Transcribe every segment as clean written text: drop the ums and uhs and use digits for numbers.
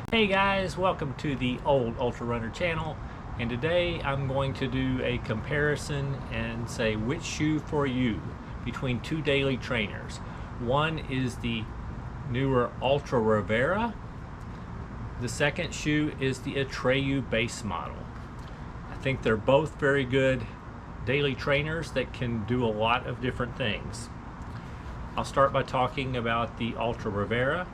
Hey guys, welcome to the Old Ultra Runner channel, and today I'm going to do a comparison and say which shoe for you between two daily trainers. One is the newer Altra Rivera. The second shoe is the Atreyu Base Model. I think they're both very good daily trainers that can do a lot of different things. I'll start by talking about the Altra Rivera.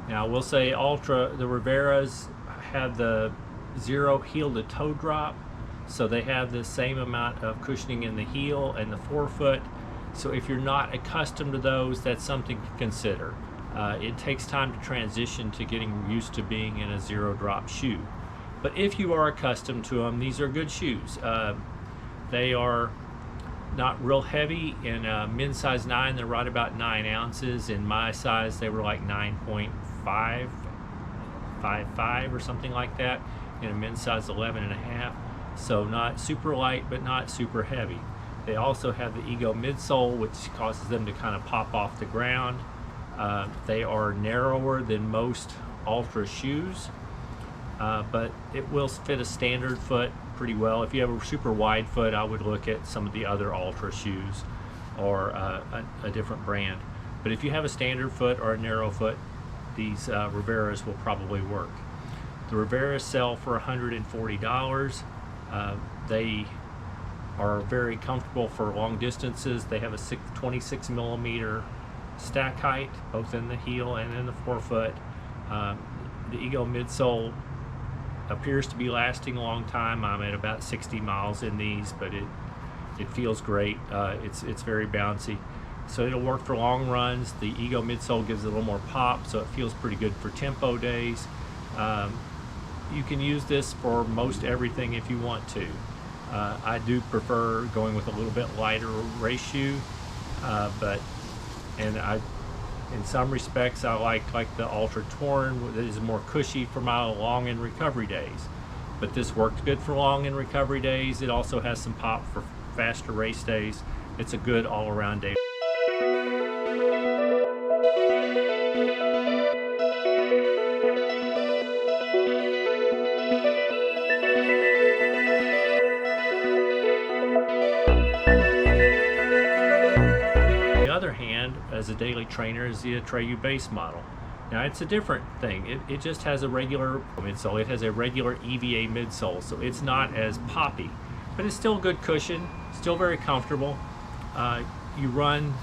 Now, we'll say the Riveras have the zero heel to toe drop, so they have the same amount of cushioning in the heel and the forefoot. So if you're not accustomed to those, that's something to consider. It takes time to transition to getting used to being in a zero drop shoe. But if you are accustomed to them, these are good shoes. They are not real heavy. In men's size 9, they're right about 9 ounces. In my size, they were like 9.55 or something like that. In a men's size 11.5. So not super light, but not super heavy. They also have the Ego midsole, which causes them to kind of pop off the ground. They are narrower than most Altra shoes, but it will fit a standard foot pretty well. If you have a super wide foot, I would look at some of the other Altra shoes or a different brand. But if you have a standard foot or a narrow foot, these Riveras will probably work. The Riveras sell for $140. They are very comfortable for long distances. They have a 26 millimeter stack height, both in the heel and in the forefoot. The Ego midsole appears to be lasting a long time. I'm at about 60 miles in these, but it feels great. It's very bouncy, so it'll work for long runs. The Ego midsole gives it a little more pop, so it feels pretty good for tempo days. You can use this for most everything if you want to. I do prefer going with a little bit lighter race shoe, in some respects I like the Altra Torn that is more cushy for my long and recovery days. But this worked good for long and recovery days. It also has some pop for faster race days. It's a good all-around day. As a daily trainer is the Atreyu Base Model. Now it's a different thing. It just has a regular midsole. It has a regular EVA midsole, so it's not as poppy, but it's still a good cushion, still very comfortable. You run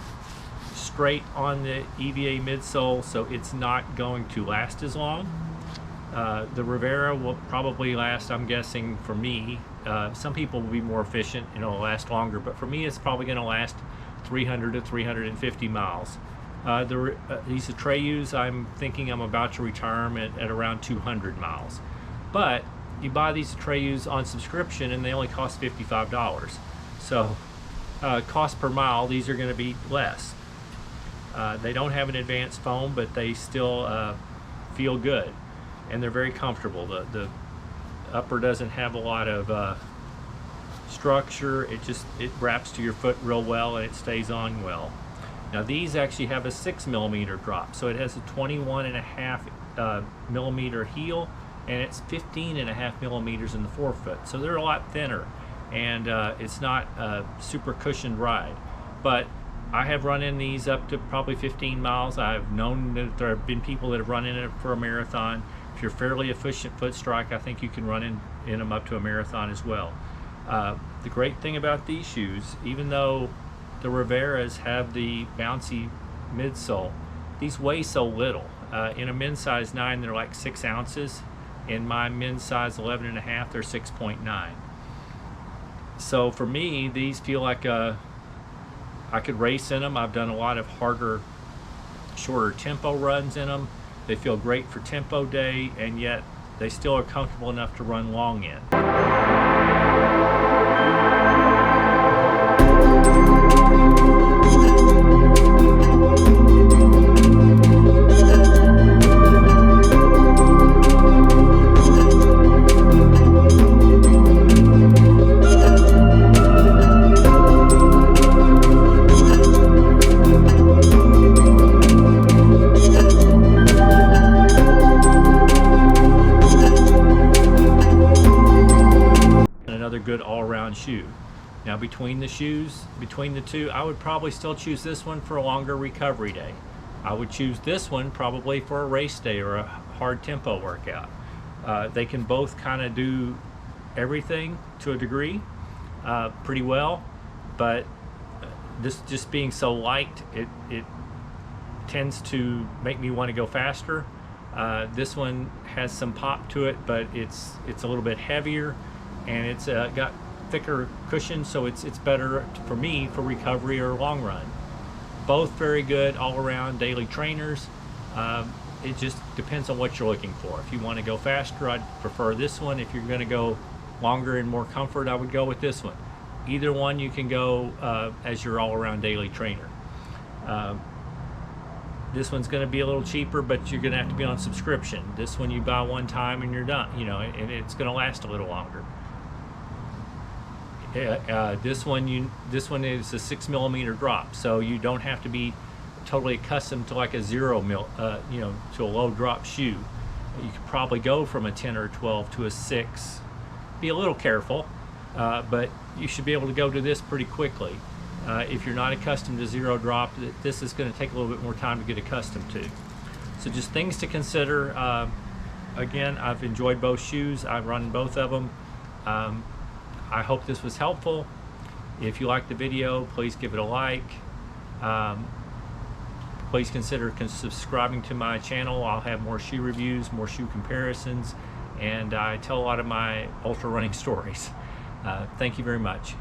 straight on the EVA midsole, so it's not going to last as long. The Rivera will probably last, I'm guessing, for me. Some people will be more efficient and it'll last longer, but for me it's probably going to last 300 to 350 miles. These Atreyus, I'm thinking I'm about to retire them at around 200 miles. But you buy these Atreyus on subscription and they only cost $55. So cost per mile, these are going to be less. They don't have an advanced foam, but they still feel good. And they're very comfortable. The upper doesn't have a lot of structure. It wraps to your foot real well and it stays on well. Now these actually have a 6 millimeter drop, so it has a 21.5 millimeter heel, and it's 15.5 millimeters in the forefoot, so they're a lot thinner, and it's not a super cushioned ride. But I have run in these up to probably 15 miles. I've known that there have been people that have run in it for a marathon. If you're fairly efficient foot strike, I think you can run in them up to a marathon as well. The great thing about these shoes, even though the Riveras have the bouncy midsole, these weigh so little. In a men's size 9, they're like 6 ounces. In my men's size 11.5, they're 6.9. So for me, these feel like I could race in them. I've done a lot of harder, shorter tempo runs in them. They feel great for tempo day, and yet they still are comfortable enough to run long in. all-around shoe. Now between the shoes, between the two, I would probably still choose this one for a longer recovery day. I would choose this one probably for a race day or a hard tempo workout. They can both kind of do everything to a degree pretty well, but this just being so light, it tends to make me want to go faster. This one has some pop to it, but it's a little bit heavier, and it's got thicker cushion, so it's better for me for recovery or long run. Both very good all-around daily trainers. It just depends on what you're looking for. If you want to go faster, I'd prefer this one. If you're going to go longer and more comfort, I would go with this one. Either one you can go as your all-around daily trainer. This one's going to be a little cheaper, but you're going to have to be on subscription. This one you buy one time and you're done, you know, and it's going to last a little longer. This one is a 6mm drop, so you don't have to be totally accustomed to like a 0mm, to a low drop shoe. You could probably go from a 10 or 12 to a 6. Be a little careful, but you should be able to go to this pretty quickly. If you're not accustomed to 0 drop, this is going to take a little bit more time to get accustomed to. So just things to consider. Again, I've enjoyed both shoes. I've run both of them. I hope this was helpful. If you liked the video, please give it a like. Please consider subscribing to my channel. I'll have more shoe reviews, more shoe comparisons, and I tell a lot of my ultra running stories. Thank you very much.